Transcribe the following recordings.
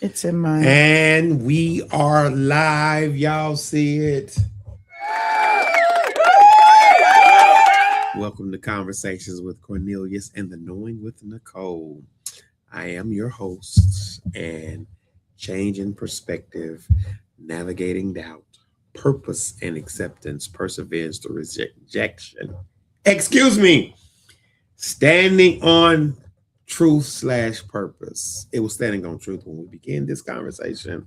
It's in mine. And we are live. Y'all see it. Welcome to Conversations with Cornelius and the Knowing with Nicole. I am your host, and changing perspective, navigating doubt, purpose and acceptance, perseverance through rejection. Excuse me. Standing on truth/purpose. It was standing on truth when we began this conversation,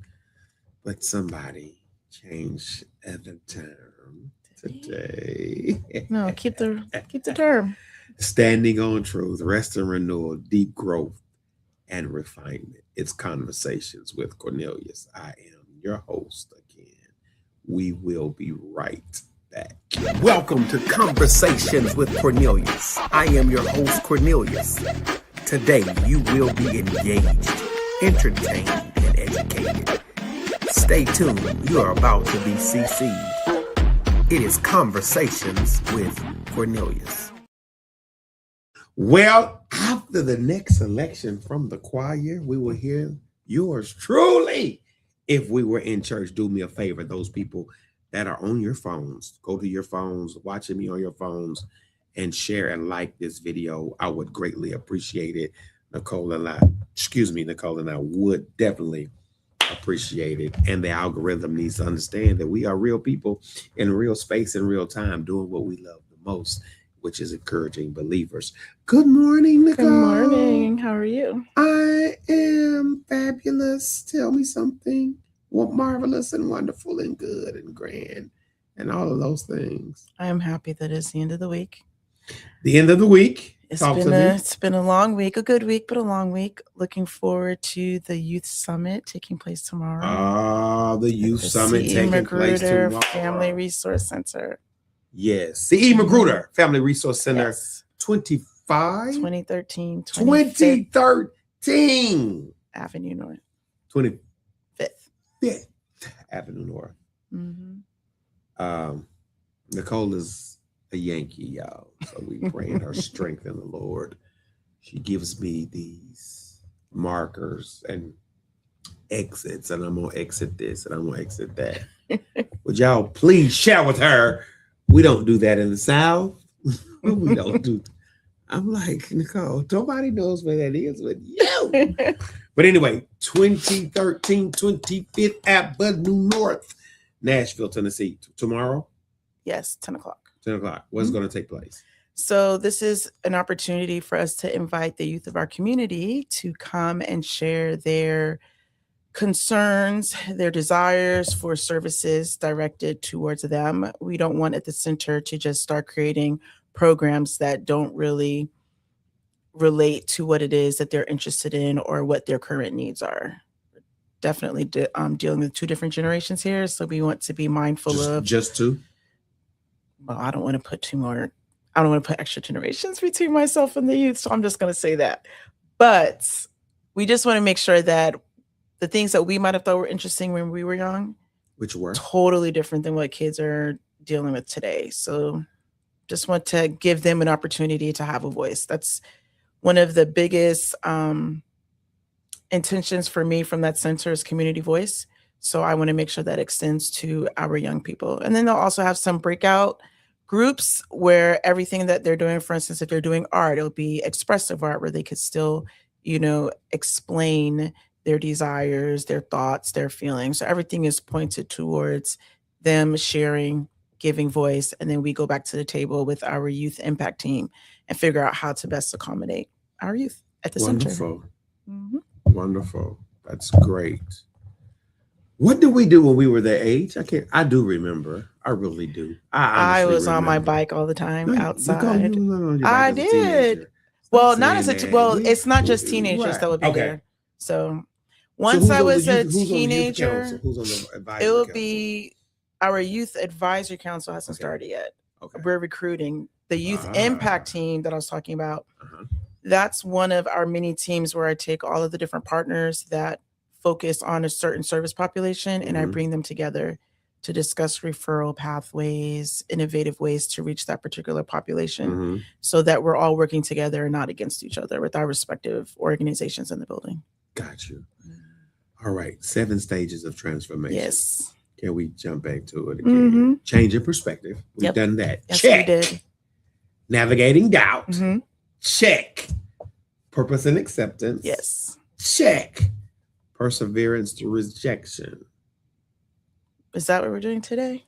but somebody changed the term today. No, keep the term. Standing on truth, rest and renewal, deep growth and refinement. It's Conversations with Cornelius. I am your host again. We will be right back. Welcome to Conversations with Cornelius. I am your host, Cornelius. Today, you will be engaged, entertained, and educated. Stay tuned. You are about to be CC'd. It is Conversations with Cornelius. Well, after the next selection from the choir, we will hear yours truly. If we were in church, do me a favor, those people that are on your phones, go to your phones, watching me on your phones, and share and like this video. I would greatly appreciate it. Nicole and I would definitely appreciate it. And the algorithm needs to understand that we are real people in real space and real time doing what we love the most, which is encouraging believers. Good morning, Nicole. Good morning. How are you? I am fabulous. Tell me something. Well, marvelous and wonderful and good and grand and all of those things. I am happy that it's the end of the week. The end of the week. It's been a long week, a good week, but a long week. Looking forward to the Youth Summit taking place tomorrow. The Youth Summit taking place tomorrow. Family Resource Center. Yes. C.E. Magruder Family Resource Center. Yes. 2013. 2013. Avenue North. 25th Avenue North. Mm-hmm. Nicole is a Yankee, y'all. So we praying her strength in the Lord. She gives me these markers and exits, and I'm gonna exit this and I'm gonna exit that. Would y'all please share with her? We don't do that in the South. We don't do. I'm like, Nicole, nobody knows where that is with you. But anyway, 2013, 25th Avenue North, Nashville, Tennessee. Tomorrow? Yes, 10 o'clock. 10 o'clock. What's going to take place? So this is an opportunity for us to invite the youth of our community to come and share their concerns, their desires for services directed towards them. We don't want at the center to just start creating programs that don't really relate to what it is that they're interested in or what their current needs are. Definitely dealing with two different generations here. So we want to be mindful of just two. Well, I don't want to put extra generations between myself and the youth. So I'm just going to say that. But we just want to make sure that the things that we might have thought were interesting when we were young, which were totally different than what kids are dealing with today. So just want to give them an opportunity to have a voice. That's one of the biggest intentions for me from that center is community voice. So I want to make sure that extends to our young people. And then they'll also have some breakout groups where everything that they're doing, for instance, if they're doing art, it'll be expressive art where they could still, explain their desires, their thoughts, their feelings. So everything is pointed towards them sharing, giving voice. And then we go back to the table with our youth impact team and figure out how to best accommodate our youth at the center. Mm-hmm. Wonderful. That's great. What did we do when we were that age? I do remember. I really do. I was on my bike all the time outside. I did. Well, not as it's not just teenagers that would be there. So once I was a teenager, it will be our youth advisory council hasn't started yet. Okay. We're recruiting the youth impact team that I was talking about. That's one of our mini teams where I take all of the different partners that focus on a certain service population and I bring them together to discuss referral pathways, innovative ways to reach that particular population so that we're all working together and not against each other with our respective organizations in the building. Got you. All right. 7 stages of transformation. Yes. Can we jump back to it again? Change your perspective. We've done that. Yes, check. We did. Navigating doubt. Check. Purpose and acceptance. Yes. Check. Perseverance to rejection. Is that what we're doing today?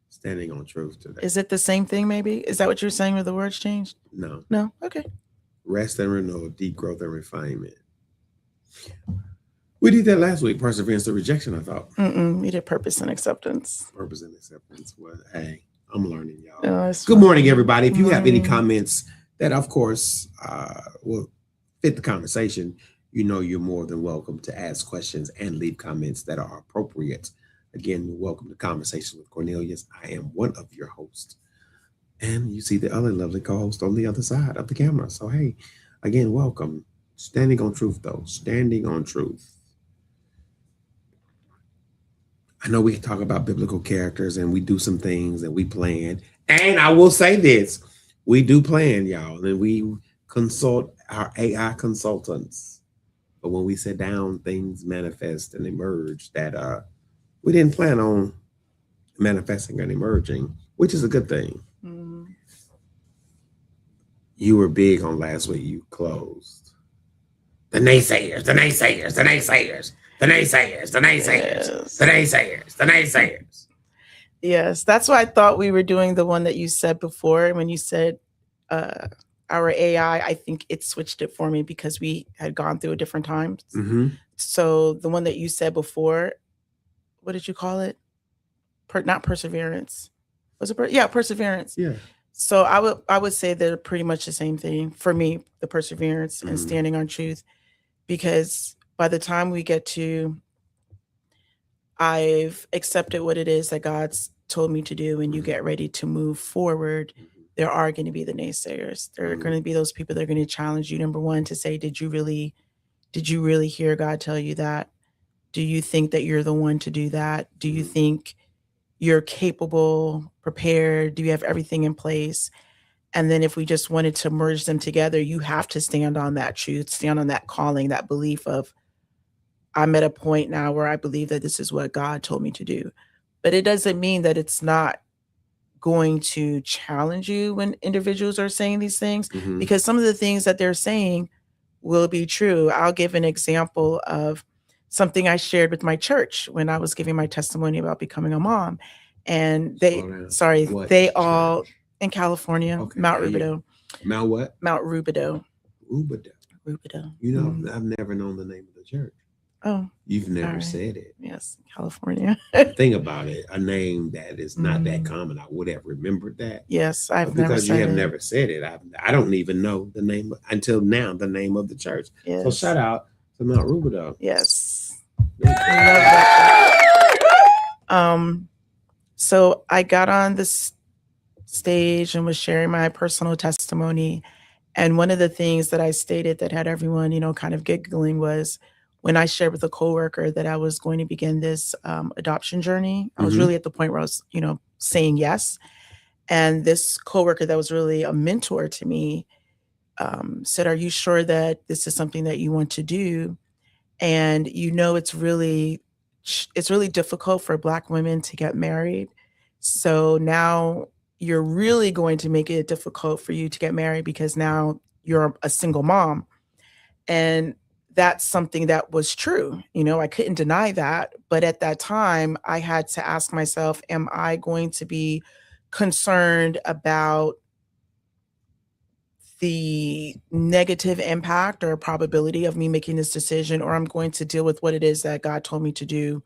Standing on truth today. Is it the same thing, maybe? Is that what you're saying where the words changed? No. No? Okay. Rest and renewal, deep growth and refinement. We did that last week. Perseverance to rejection, I thought. We did purpose and acceptance. Purpose and acceptance. Well, hey, I'm learning, y'all. Oh, good morning, everybody. If you have any comments that, of course, will fit the conversation, you know you're more than welcome to ask questions and leave comments that are appropriate. Again, welcome to Conversation with Cornelius. I am one of your hosts. And you see the other lovely co-host on the other side of the camera. So, hey, again, welcome. Standing on truth, though. Standing on truth. I know we talk about biblical characters and we do some things and we plan. And I will say this, we do plan, y'all, and we consult our AI consultants. But when we sit down, things manifest and emerge that we didn't plan on manifesting and emerging, which is a good thing. You were big on last week, you closed. The naysayers, the naysayers, the naysayers. The naysayers, the naysayers, yes. The naysayers, the naysayers. Yes, that's why I thought we were doing the one that you said before. When you said our AI, I think it switched it for me because we had gone through it different times. So the one that you said before, what did you call it? Not perseverance. Was it? Perseverance. Yeah. So I would say they're pretty much the same thing for me, the perseverance and standing on truth, because by the time we get to, I've accepted what it is that God's told me to do, and you get ready to move forward, there are going to be the naysayers. There are going to be those people that are going to challenge you. Number one, to say, did you really hear God tell you that? Do you think that you're the one to do that? Do you think you're capable, prepared? Do you have everything in place? And then if we just wanted to merge them together, you have to stand on that truth, stand on that calling, that belief of, I'm at a point now where I believe that this is what God told me to do. But it doesn't mean that it's not going to challenge you when individuals are saying these things, because some of the things that they're saying will be true. I'll give an example of something I shared with my church when I was giving my testimony about becoming a mom. And they all in California, okay, Mount Rubidoux. Mount what? Mount Rubidoux. Rubidoux. You know, I've never known the name of the church. Oh, you've never said it. Yes, California. Think about it. A name that is not that common. I would have remembered that. Yes, I've never said it. Because you have never said it. I don't even know the name until now, the name of the church. Yes. So shout out to Mount Rubidoux. Yes. I love that. So I got on this stage and was sharing my personal testimony. And one of the things that I stated that had everyone, kind of giggling was, when I shared with a coworker that I was going to begin this adoption journey, I was really at the point where I was, saying yes. And this coworker that was really a mentor to me said, "Are you sure that this is something that you want to do?" And it's really difficult for Black women to get married. So now you're really going to make it difficult for you to get married because now you're a single mom. And that's something that was true. I couldn't deny that. But at that time, I had to ask myself, am I going to be concerned about the negative impact or probability of me making this decision, or I'm going to deal with what it is that God told me to do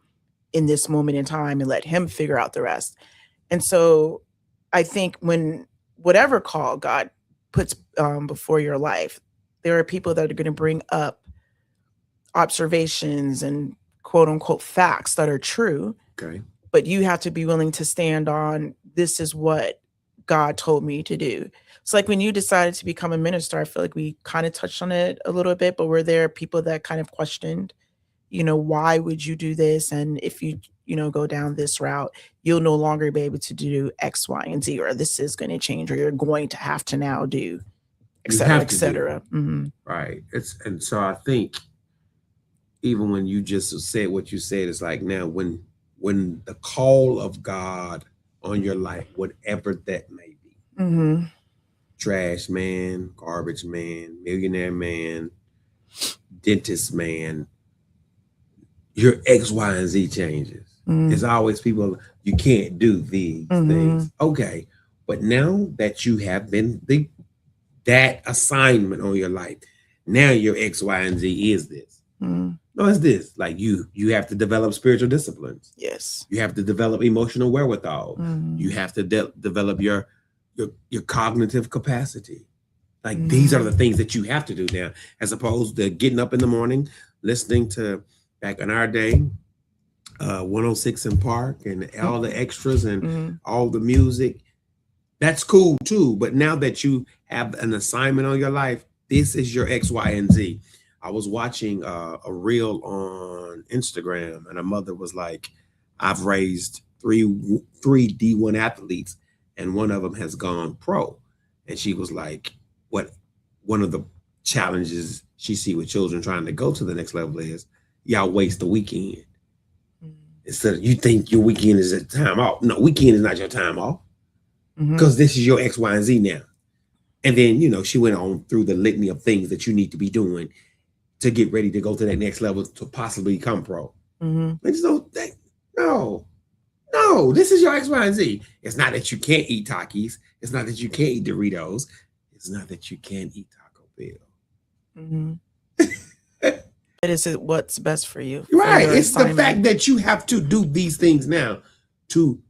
in this moment in time and let him figure out the rest? And so I think when whatever call God puts before your life, there are people that are going to bring up observations and quote unquote facts that are true. Okay. But you have to be willing to stand on, this is what God told me to do. It's like when you decided to become a minister, I feel like we kind of touched on it a little bit, but were there people that kind of questioned, why would you do this? And if you, go down this route, you'll no longer be able to do X, Y, and Z, or this is going to change, or you're going to have to now do, et cetera, et cetera. Right. And so I think even when you just said what you said, it's like now when the call of God on your life, whatever that may be, Mm-hmm. trash man, garbage man, millionaire man, dentist man, your X, Y, and Z changes. Mm-hmm. There's always people, you can't do these things. Okay. But now that you have been that assignment on your life, now your X, Y, and Z is this. No, it's this. Like you have to develop spiritual disciplines. Yes. You have to develop emotional wherewithal. You have to develop your cognitive capacity. Like these are the things that you have to do now, as opposed to getting up in the morning, listening to, back in our day, 106 in Park and all the extras and all the music. That's cool too. But now that you have an assignment on your life, this is your X, Y, and Z. I was watching a reel on Instagram, and a mother was like, I've raised three D1 athletes, and one of them has gone pro. And she was like, one of the challenges she see with children trying to go to the next level is, y'all waste the weekend. Instead of, you think your weekend is a time off. No, weekend is not your time off. Because this is your X, Y, and Z now. And then, she went on through the litany of things that you need to be doing to get ready to go to that next level to possibly become pro. No, this is your X, Y, and Z. It's not that you can't eat Takis. It's not that you can't eat Doritos. It's not that you can't eat Taco Bell. It is what's best for you. Right. It's the fact that you have to do these things now to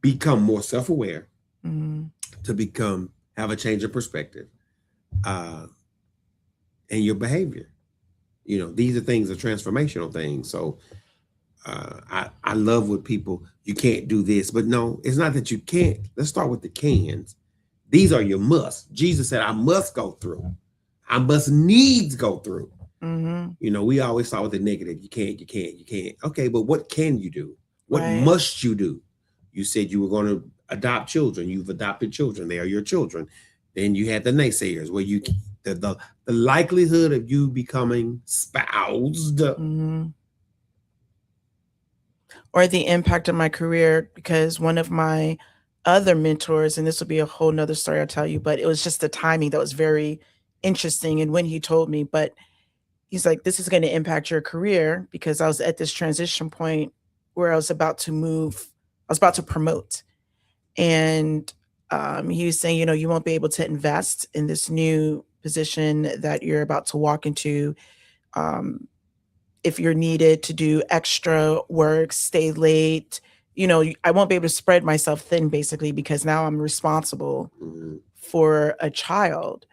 become more self-aware, to have a change of perspective, and your behavior. These are things, are transformational things. So I love with people, you can't do this, but no, it's not that you can't. Let's start with the cans. These are your musts. Jesus said, I must go through. I must needs go through. We always start with the negative. You can't. Okay, but what can you do? What must you do? You said you were going to adopt children. You've adopted children. They are your children. Then you had the naysayers, where the likelihood of you becoming spoused. Or the impact of my career, because one of my other mentors, and this will be a whole nother story I'll tell you, but it was just the timing that was very interesting. And when he told me, but he's like, this is going to impact your career, because I was at this transition point where I was about to promote. And he was saying, you won't be able to invest in this new position that you're about to walk into. If you're needed to do extra work, stay late, I won't be able to spread myself thin, basically, because now I'm responsible for a child.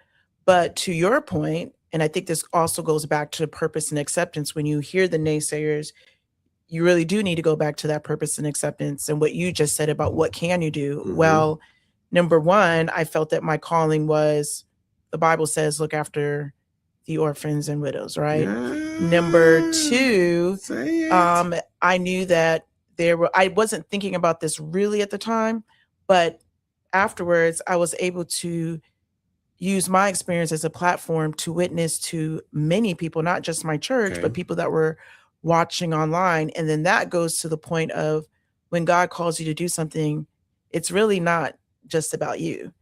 But to your point, and I think this also goes back to purpose and acceptance, when you hear the naysayers, you really do need to go back to that purpose and acceptance. And what you just said about what can you do? Well, number one, I felt that my calling was, the Bible says, look after the orphans and widows, right? Number two, I knew that I wasn't thinking about this really at the time, but afterwards I was able to use my experience as a platform to witness to many people, not just my church, but people that were watching online. And then that goes to the point of, when God calls you to do something, it's really not just about you.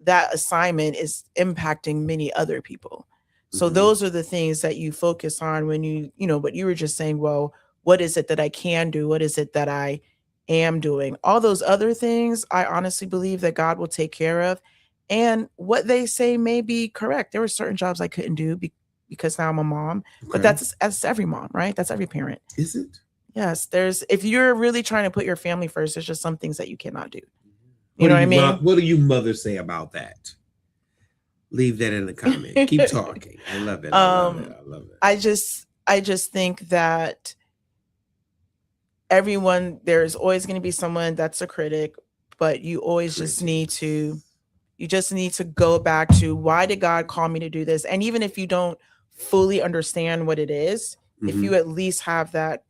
That assignment is impacting many other people. So those are the things that you focus on when what you were just saying, well, what is it that I can do? What is it that I am doing? All those other things, I honestly believe that God will take care of. And what they say may be correct. There were certain jobs I couldn't do because now I'm a mom, but that's every mom, right? That's every parent. Is it? Yes. If you're really trying to put your family first, there's just some things that you cannot do. You know what I mean? What do you mothers say about that? Leave that in the comment. Keep talking. I love it. I love it. I just think that there's always going to be someone that's a critic, but you always just need to go back to, why did God call me to do this? And even if you don't fully understand what it is, if you at least have that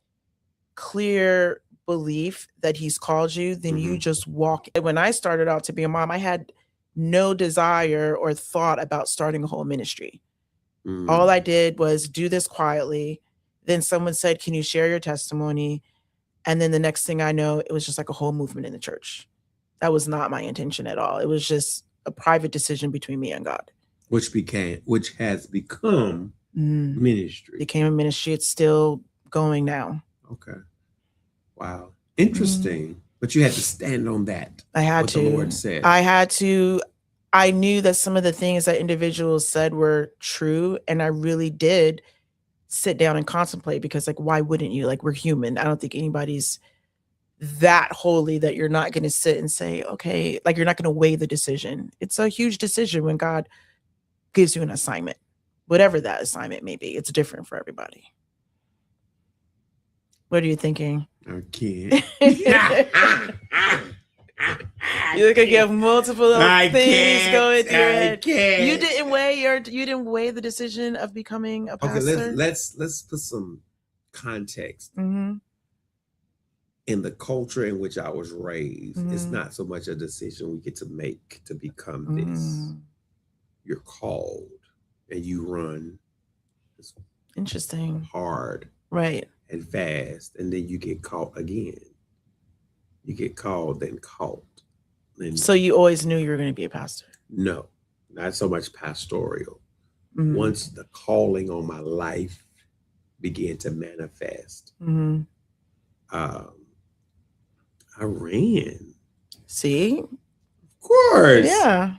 clear belief that he's called you, then you just walk. When I started out to be a mom, I had no desire or thought about starting a whole ministry. All I did was do this quietly Then someone said, can you share your testimony? And then the next thing I know, it was just like a whole movement in the church. That was not my intention at all. It was just a private decision between me and God. Which has become ministry. Became a ministry. It's still going now. Okay. Wow. Interesting. But you had to stand on that. I had to. The Lord said. I had to. I knew that some of the things that individuals said were true. And I really did sit down and contemplate, because like, why wouldn't you? Like, we're human. I don't think anybody's that holy that you're not going to sit and say, okay, like you're not going to weigh the decision. It's a huge decision when God gives you an assignment, whatever that assignment may be. It's different for everybody. What are you thinking? I can't. You could get multiple things going through your head. Can't. You didn't weigh the decision of becoming a pastor. Okay, let's put some context. In the culture in which I was raised, it's not so much a decision we get to make to become this. You're called and you run. Interesting. Hard. Right. And fast. And then you get caught again. You get called, then caught. So you always knew you were going to be a pastor? No, not so much pastoral. Once the calling on my life began to manifest, I ran. See? Of course. Yeah.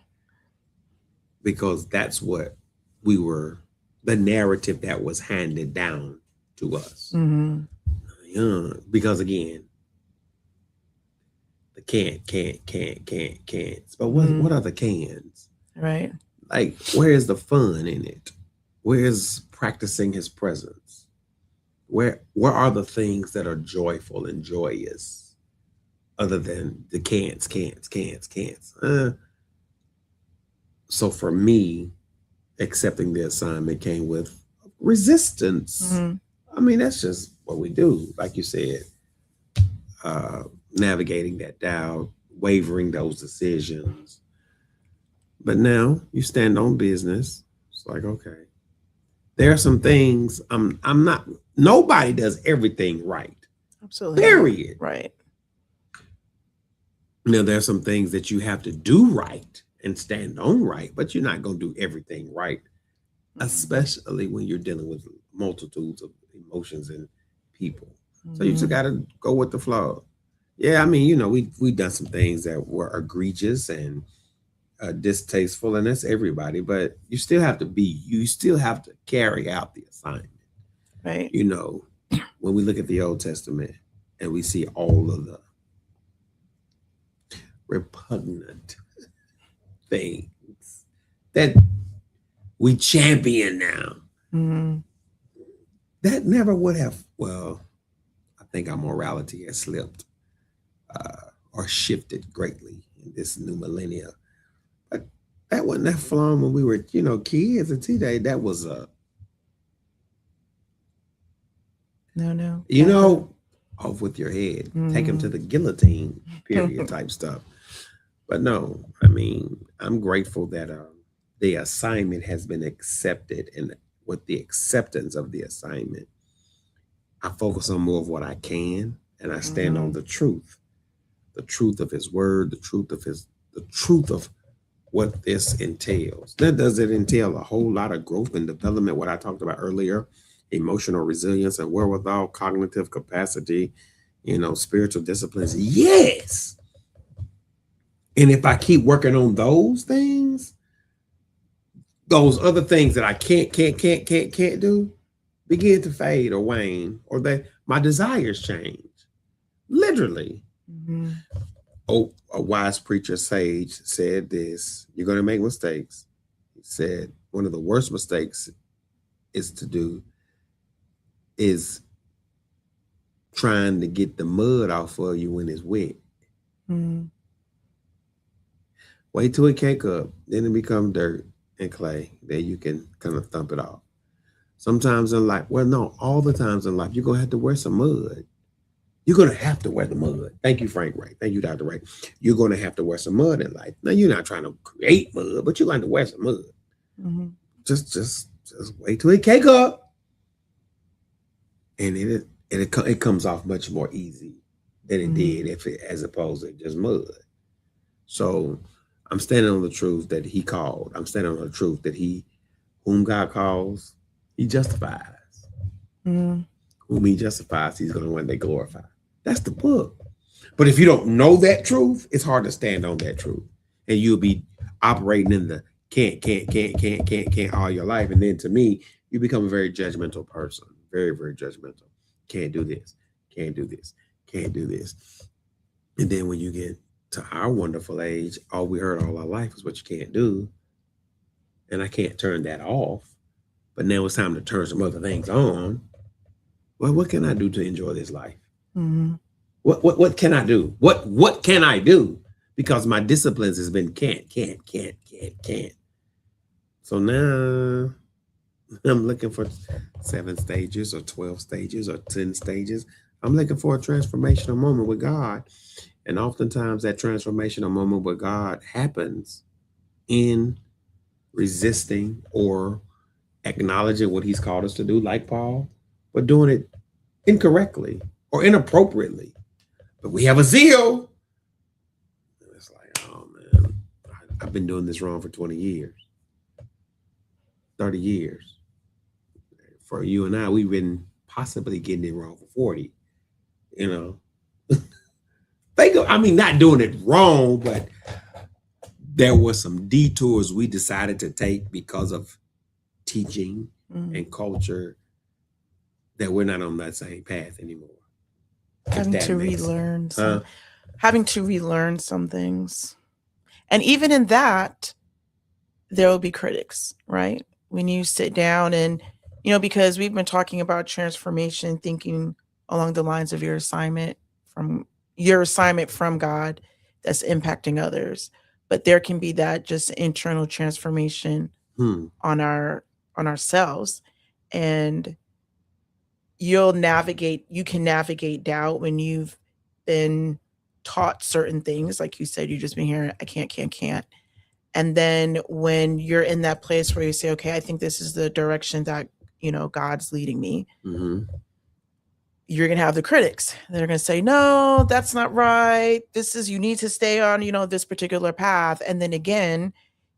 Because that's what we were, the narrative that was handed down to us. Because again, the can't. But what are the cans? Right. Like, where is the fun in it? Where is practicing his presence? Where are the things that are joyful and joyous? Other than the can'ts. So for me, accepting the assignment came with resistance. I mean, that's just what we do. Like you said, navigating that doubt, wavering those decisions. But now you stand on business. It's like, okay, there are some things nobody does everything right. Absolutely. Period. Right. Now, there's some things that you have to do right and stand on right, but you're not going to do everything right, especially when you're dealing with multitudes of emotions and people. So you just got to go with the flow. Yeah, I mean, we've done some things that were egregious and distasteful, and that's everybody, but you still have to carry out the assignment. Right. When we look at the Old Testament and we see all of the repugnant things that we champion now, that never would have, I think our morality has slipped or shifted greatly in this new millennia. But that wasn't that long when we were, kids and today. That was no. Off with your head, take him to the guillotine, period type stuff. But no, I mean, I'm grateful that the assignment has been accepted, and with the acceptance of the assignment, I focus on more of what I can, and I stand on the truth of his word, the truth of what this entails. That does it entail a whole lot of growth and development, what I talked about earlier, emotional resilience and wherewithal, cognitive capacity, spiritual disciplines. Yes. And if I keep working on those things, those other things that I can't do begin to fade or wane, or that my desires change. Literally. Oh, a wise preacher sage said this: you're going to make mistakes. He said one of the worst mistakes is trying to get the mud off of you when it's wet. Wait till it cake up, then it becomes dirt and clay. Then you can kind of thump it off. Sometimes in life, all the times in life, you're going to have to wear some mud. You're going to have to wear the mud. Thank you, Frank Ray. Thank you, Dr. Ray. You're going to have to wear some mud in life. Now, you're not trying to create mud, but you're going to wear some mud. Just wait till it cake up. and it comes off much more easy than it did as opposed to just mud. So I'm standing on the truth that he called. I'm standing on the truth that whom God calls, he justifies. Whom he justifies, he's going to one day glorify. That's the book. But if you don't know that truth, it's hard to stand on that truth. And you'll be operating in the can't all your life. And then to me, you become a very judgmental person. Very, very judgmental. Can't do this. Can't do this. Can't do this. And then when you get to our wonderful age, all we heard all our life is what you can't do. And I can't turn that off. But now it's time to turn some other things on. Well, what can I do to enjoy this life? What can I do? What can I do? Because my disciplines has been can't. So now I'm looking for 7 stages or 12 stages or 10 stages. I'm looking for a transformational moment with God. And oftentimes that transformational moment with God happens in resisting or acknowledging what he's called us to do, like Paul, but doing it incorrectly or inappropriately. But we have a zeal. It's like, oh man, I've been doing this wrong for 20 years, 30 years. For you and I, we've been possibly getting it wrong for 40, you know. Not doing it wrong, but there were some detours we decided to take because of teaching and culture that we're not on that same path anymore. Having to relearn some things. And even in that, there will be critics, right? When you sit down and, because we've been talking about transformation, thinking along the lines of your assignment from God that's impacting others. But there can be that just internal transformation on ourselves. And you can navigate doubt when you've been taught certain things. Like you said, you've just been hearing, I can't. And then when you're in that place where you say, okay, I think this is the direction that, God's leading me. You're going to have the critics that are going to say, no, that's not right. You need to stay on, this particular path. And then again,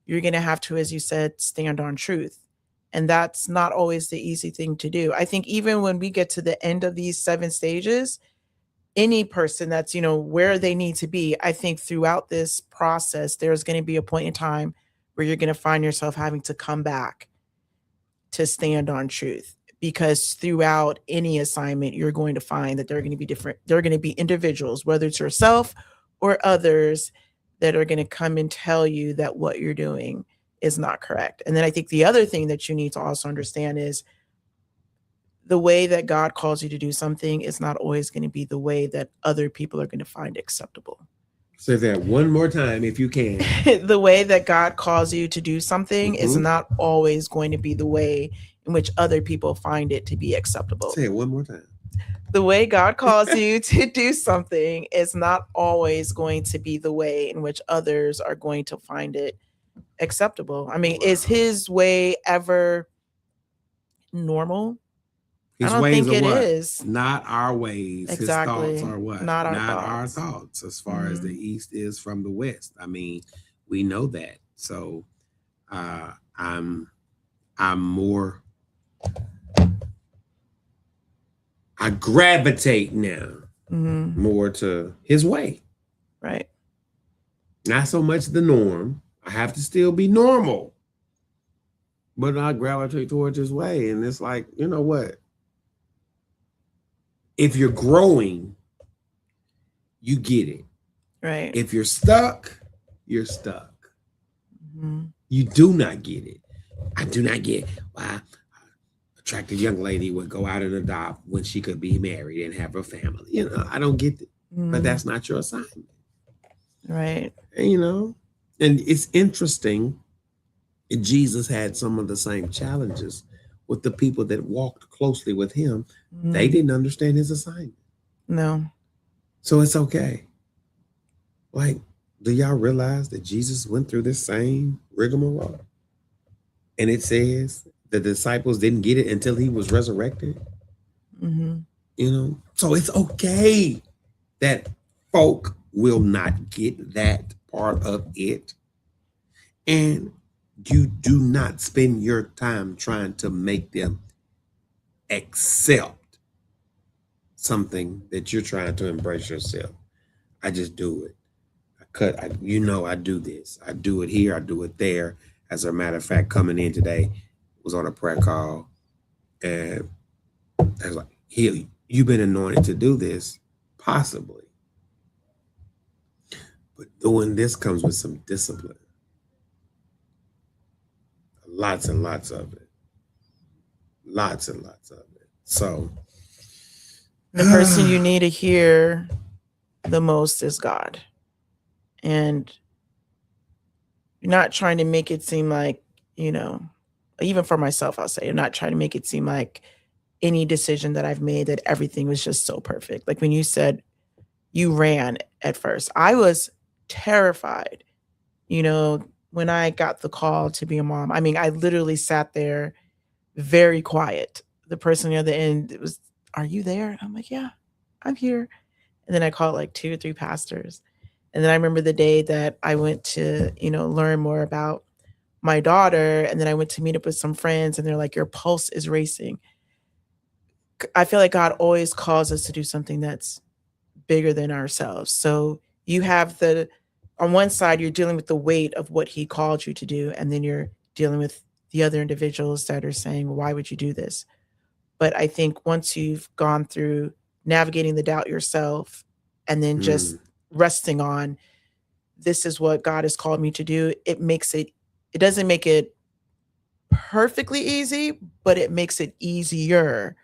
you're going to have to, as you said, stand on truth. And that's not always the easy thing to do. I think even when we get to the end of these 7 stages, any person that's, where they need to be, I think throughout this process, there's going to be a point in time where you're going to find yourself having to come back to stand on truth. Because throughout any assignment, you're going to find that there are going to be there are going to be individuals, whether it's yourself or others, that are going to come and tell you that what you're doing is not correct. And then I think the other thing that you need to also understand is the way that God calls you to do something is not always going to be the way that other people are going to find acceptable. Say that one more time if you can. The way that God calls you to do something is not always going to be the way in which other people find it to be acceptable. Say it one more time. The way God calls you to do something is not always going to be the way in which others are going to find it acceptable. Is his way ever normal? His I don't think it is. Not our ways. Exactly. His thoughts are what? Not our thoughts as far as the East is from the West. We know that. So I'm more, I gravitate now more to his way. Right. Not so much the norm. I have to still be normal. But I gravitate towards his way. And it's like, you know what? If you're growing, you get it. Right. If you're stuck, you're stuck. You do not get it. I do not get why an attractive young lady would go out and adopt when she could be married and have a family. I don't get it. But that's not your assignment. Right. And, and it's interesting. Jesus had some of the same challenges with the people that walked closely with him. They didn't understand his assignment. No. So it's okay. Like, do y'all realize that Jesus went through this same rigmarole? And it says the disciples didn't get it until he was resurrected. You know, so it's okay that folk will not get that part of it. And you do not spend your time trying to make them accept something that you're trying to embrace yourself. I just do it. I do this. I do it here. I do it there. As a matter of fact, coming in today, was on a prayer call, and I was like, "Here, you've been anointed to do this, possibly, but doing this comes with some discipline, lots and lots of it, lots and lots of it." So, the person you need to hear the most is God. And you're not trying to make it seem like, even for myself, I'll say, I'm not trying to make it seem like any decision that I've made that everything was just so perfect. Like when you said you ran at first, I was terrified, when I got the call to be a mom. I mean, I literally sat there very quiet. The person on the other end, it was, "Are you there?" And I'm like, "Yeah, I'm here." And then I called like 2 or 3 pastors. And then I remember the day that I went to, learn more about my daughter. And then I went to meet up with some friends, and they're like, "Your pulse is racing." I feel like God always calls us to do something that's bigger than ourselves. So you have on one side, you're dealing with the weight of what he called you to do. And then you're dealing with the other individuals that are saying, "Why would you do this?" But I think once you've gone through navigating the doubt yourself, and then just resting on, this is what God has called me to do, it doesn't make it perfectly easy, but it makes it easier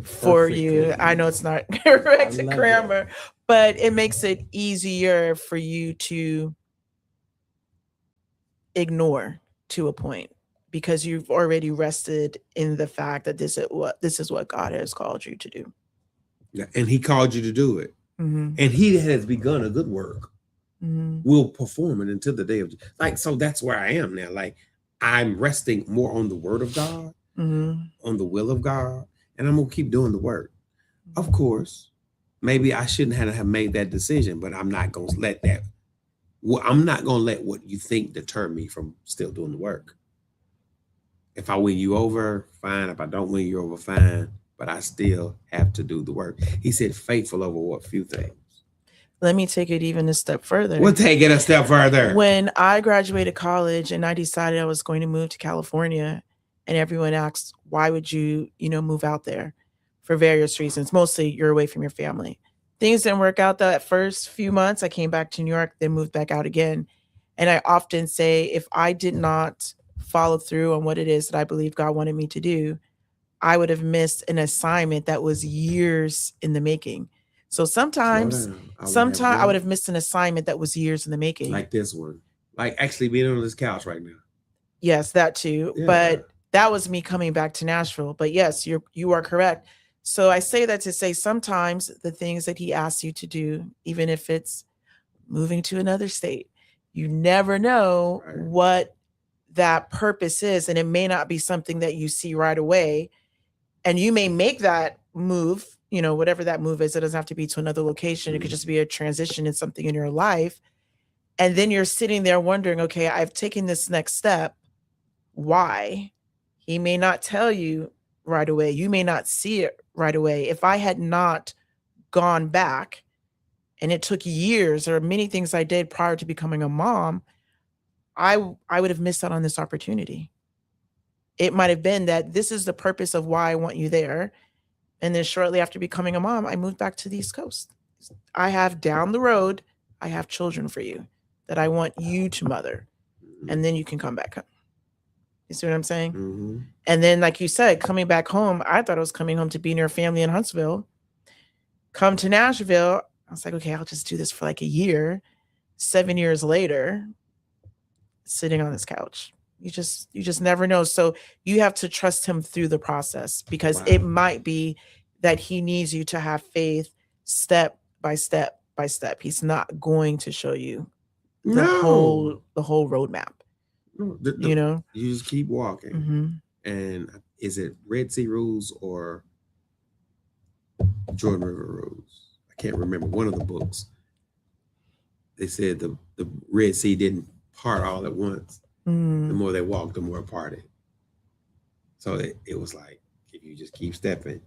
for you. I know it's not correct grammar, but it makes it easier for you to ignore to a point, because you've already rested in the fact that this is what God has called you to do. Yeah, and he called you to do it. And he has begun a good work. Will perform it until the day of, so that's where I am now. Like, I'm resting more on the word of God, on the will of God, and I'm gonna keep doing the work. Of course, maybe I shouldn't have made that decision, but I'm not gonna let that. I'm not gonna let what you think deter me from still doing the work. If I win you over, fine. If I don't win you over, fine. But I still have to do the work. He said, "Faithful over what few things." Let me take it even a step further. We'll take it a step further. When I graduated college and I decided I was going to move to California, and everyone asked, "Why would you, move out there?" For various reasons. Mostly you're away from your family. Things didn't work out that first few months. I came back to New York, then moved back out again. And I often say, if I did not follow through on what it is that I believe God wanted me to do, I would have missed an assignment that was years in the making. So sometimes I would have missed an assignment that was years in the making. Like this one. Like actually being on this couch right now. Yes, that too. Yeah. But that was me coming back to Nashville. But yes, you are correct. So I say that to say sometimes the things that he asks you to do, even if it's moving to another state, you never know what that purpose is. And it may not be something that you see right away. And you may make that move, whatever that move is. It doesn't have to be to another location. It could just be a transition in something in your life. And then you're sitting there wondering, okay, I've taken this next step. Why? He may not tell you right away. You may not see it right away. If I had not gone back, and it took years, or many things I did prior to becoming a mom, I would have missed out on this opportunity. It might have been that this is the purpose of why I want you there. And then shortly after becoming a mom, I moved back to the East Coast. I have down the road, I have children for you that I want you to mother. And then you can come back home. You see what I'm saying? Mm-hmm. And then, like you said, coming back home, I thought I was coming home to be near family in Huntsville. Come to Nashville, I was like, okay, I'll just do this for like a year. 7 years later, sitting on this couch. You just never know. So you have to trust him through the process, because it might be that he needs you to have faith step by step by step. He's not going to show you the whole roadmap. You just keep walking. Mm-hmm. And is it Red Sea rules or Jordan River Rose. I can't remember one of the books. They said the Red Sea didn't part all at once. The more they walked, the more it parted. So it was like, if you just keep stepping.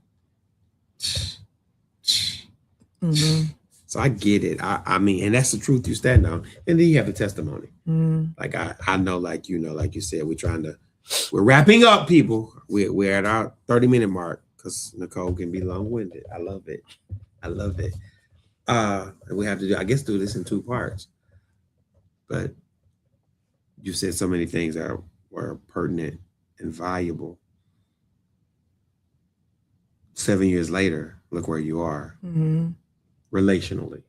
So I get it. I mean, and that's the truth you stand on. And then you have the testimony. Like I know, like you know, like you said, we're wrapping up, people. We're at our 30-minute mark because Nicole can be long-winded. I love it. And we have to do this in 2 parts. But you said so many things that were pertinent and valuable. 7 years later, look where you are. Relationally.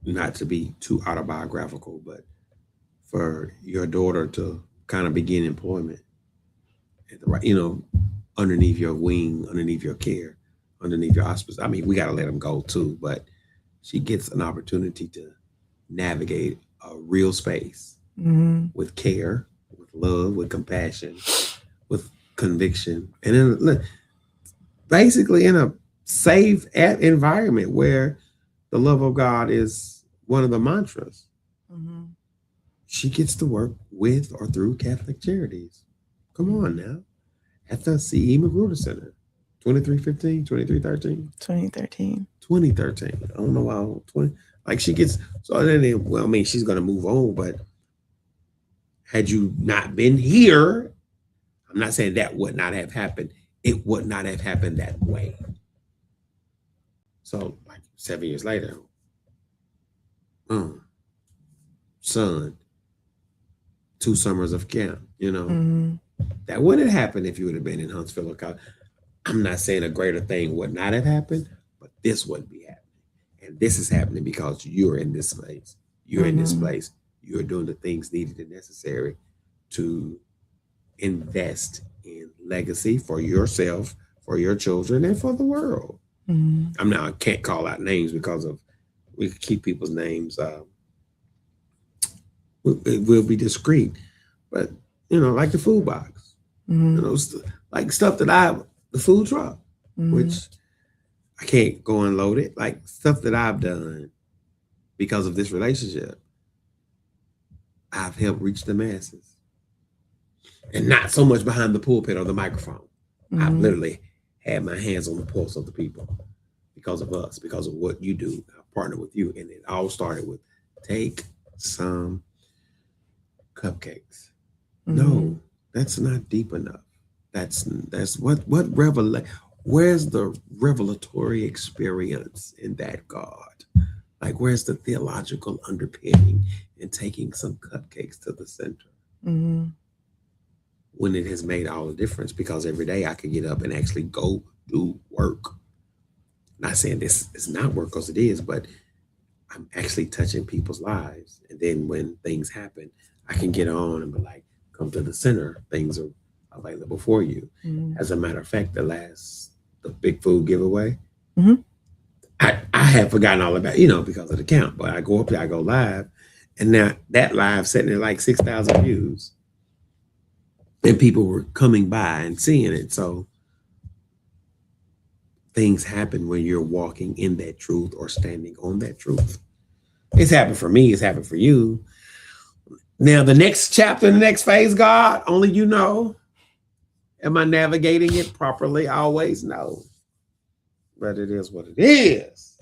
Not to be too autobiographical, but for your daughter to kind of begin employment, underneath your wing, underneath your care, underneath your auspice. I mean, we got to let them go too, but she gets an opportunity to navigate a real space with care, with love, with compassion, with conviction, and basically in a safe environment where the love of God is one of the mantras. She gets to work with or through Catholic Charities. Come on now. At the CE Magruder Center. 2315, 2313? 2013. 2013. I don't know how. 20. Like she gets, so then, well, I mean, she's going to move on, but had you not been here, I'm not saying that would not have happened. It would not have happened that way. So, like 7 years later, son, 2 summers of camp, that wouldn't have happened if you would have been in Huntsville or College. I'm not saying a greater thing would not have happened, but this wouldn't be happening. And this is happening because you're in this place. You're in this place. You're doing the things needed and necessary to invest in legacy for yourself, for your children, and for the world. I can't call out names because we keep people's names. We'll be discreet, but like the food box, like stuff that the food truck, which I can't go unload it, like stuff that I've done because of this relationship. I've helped reach the masses, and not so much behind the pulpit or the microphone. I've literally had my hands on the pulse of the people because of us, because of what you do. I partner with you, and it all started with take some cupcakes. No, that's not deep enough. That's what where's the revelatory experience in that, God? Like, where's the theological underpinning in taking some cupcakes to the center? When it has made all the difference, because every day I can get up and actually go do work. Not saying this is not work, because it is, but I'm actually touching people's lives. And then when things happen, I can get on and be like, come to the center. Things are available for you. As a matter of fact, the big food giveaway, I have forgotten all about, because of the count, but I go up there, I go live, and now that live sitting at like 6,000 views. And people were coming by and seeing it. So things happen when you're walking in that truth or standing on that truth. It's happened for me. It's happened for you. Now, the next chapter, the next phase, God, only you know. Am I navigating it properly? I always know. But it is what it is,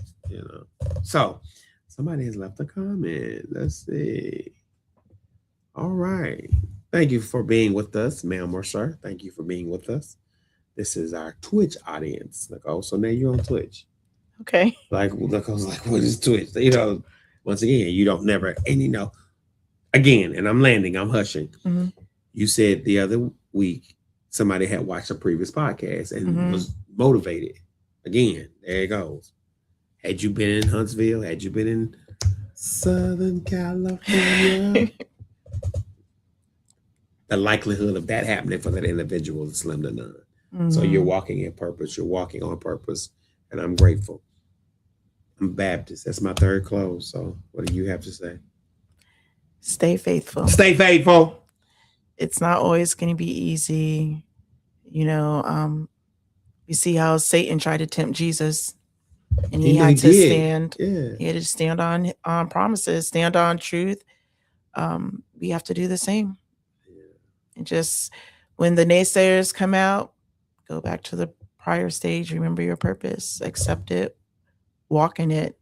So somebody has left a comment. Let's see. All right. Thank you for being with us, ma'am or sir. Thank you for being with us. This is our Twitch audience, Nicole. So now you're on Twitch. Okay. Like, Nicole's like, what is Twitch? Once again, you don't never, and again, and I'm landing, I'm hushing. You said the other week, somebody had watched a previous podcast and was motivated. Again, there it goes. Had you been in Huntsville? Had you been in Southern California? The likelihood of that happening for that individual is slim to none. So you're walking in purpose. You're walking on purpose. And I'm grateful. I'm Baptist. That's my third close. So what do you have to say? Stay faithful. Stay faithful. It's not always going to be easy. You you see how Satan tried to tempt Jesus, and he had to stand. Yeah. He had to stand on promises, stand on truth. We have to do the same. Yeah. And just when the naysayers come out, go back to the prior stage. Remember your purpose, accept it, walk in it.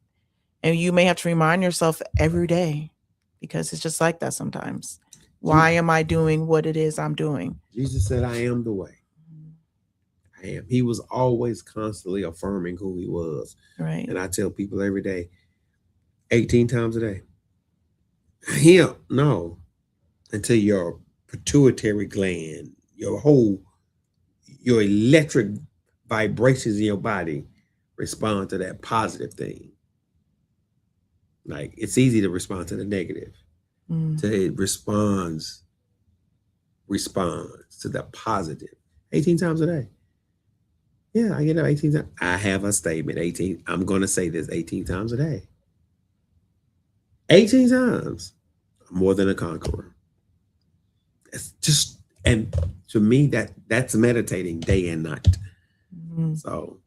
And you may have to remind yourself every day, because it's just like that sometimes. Why am I doing what it is I'm doing? Jesus said, I am the way. I am. He was always constantly affirming who he was. Right. And I tell people every day, 18 times a day, no, until your pituitary gland, your electric vibrations in your body respond to that positive thing. Like, it's easy to respond to the negative. So it responds to the positive 18 times a day. Yeah, I get up 18 times. I have a statement, 18. I'm going to say this 18 times a day. 18 times. I'm more than a conqueror. It's just, and to me, that's meditating day and night. So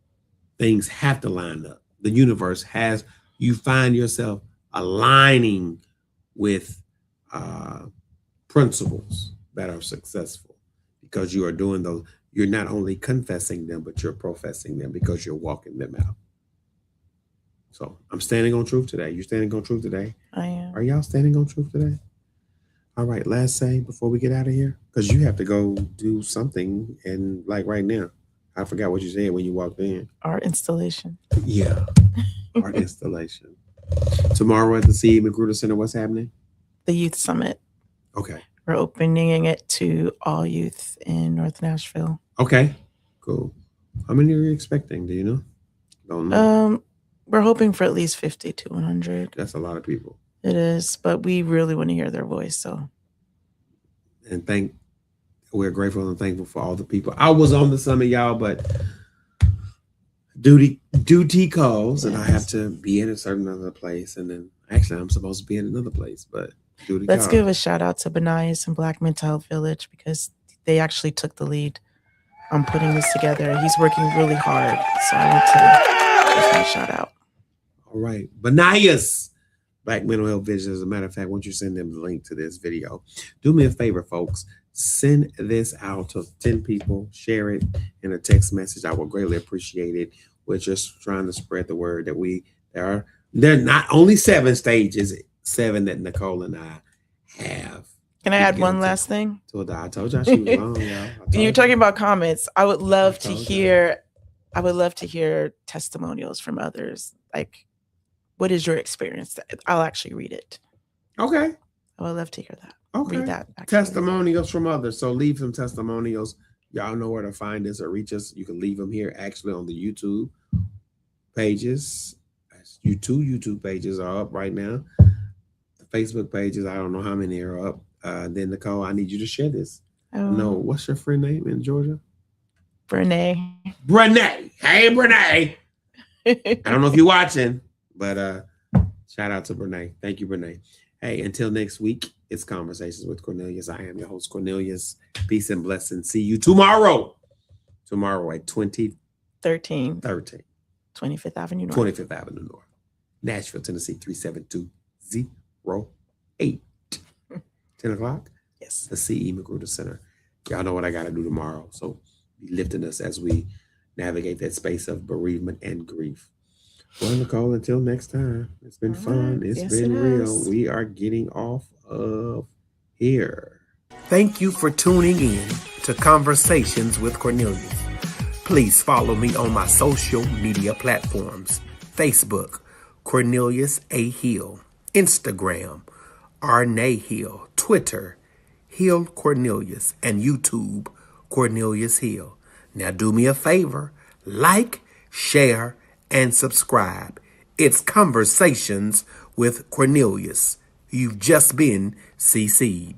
things have to line up. The universe has, you find yourself aligning with principles that are successful, because you are doing those. You're not only confessing them, but you're professing them, because you're walking them out. So I'm standing on truth today. You're standing on truth today. I am. Are y'all standing on truth today? All right, last say before we get out of here, because you have to go do something, and like right now, I forgot what you said when you walked in. Art installation. Yeah, art installation. Tomorrow at the CE Magruder Center, what's happening? The Youth Summit. Okay. We're opening it to all youth in North Nashville. Okay, cool. How many are you expecting? Do you know? Don't know. We're hoping for at least 50 to 100. That's a lot of people. It is, but we really want to hear their voice. So, and we're grateful and thankful for all the people. I was on the summit, y'all, but duty calls, and I have to be in a certain other place, and then actually I'm supposed to be in another place, but duty. Let's give a shout out to Benias and Black Mental Health Village, because they actually took the lead on putting this together. He's working really hard, so I want to give him a shout out. All right, Benias, Black Mental Health Vision. As a matter of fact, once you send them the link to this video, do me a favor, folks. Send this out to 10 people. Share it in a text message. I would greatly appreciate it. We're just trying to spread the word that there are not only 7 stages, 7 that Nicole and I have. Can I add one last thing? I told y'all she was long, y'all. You're talking about comments. I would love to hear testimonials from others. Like, what is your experience? I'll actually read it. Okay. I would love to hear that. Okay. Read that. Testimonials from others. So leave some testimonials. Y'all know where to find us or reach us. You can leave them here actually on the YouTube pages. YouTube pages are up right now. The Facebook pages, I don't know how many are up. Then Nicole, I need you to share this. No, what's your friend name in Georgia? Brene. Hey, Brene. I don't know if you're watching, but shout out to Brene. Thank you, Brene. Hey, until next week, it's Conversations with Cornelius. I am your host, Cornelius. Peace and blessings. See you tomorrow. Tomorrow at 25th Avenue North. Nashville, Tennessee, 37208. 10 o'clock? Yes. The CE Magruder Center. Y'all know what I got to do tomorrow. So be lifting us as we navigate that space of bereavement and grief. Well, Nicole, until next time, it's been fun. It's been real. We are getting off of here. Thank you for tuning in to Conversations with Cornelius. Please follow me on my social media platforms. Facebook, Cornelius A. Hill. Instagram, Arne Hill. Twitter, Hill Cornelius. And YouTube, Cornelius Hill. Now do me a favor. Like, share, and subscribe. It's Conversations with Cornelius. You've just been CC'd.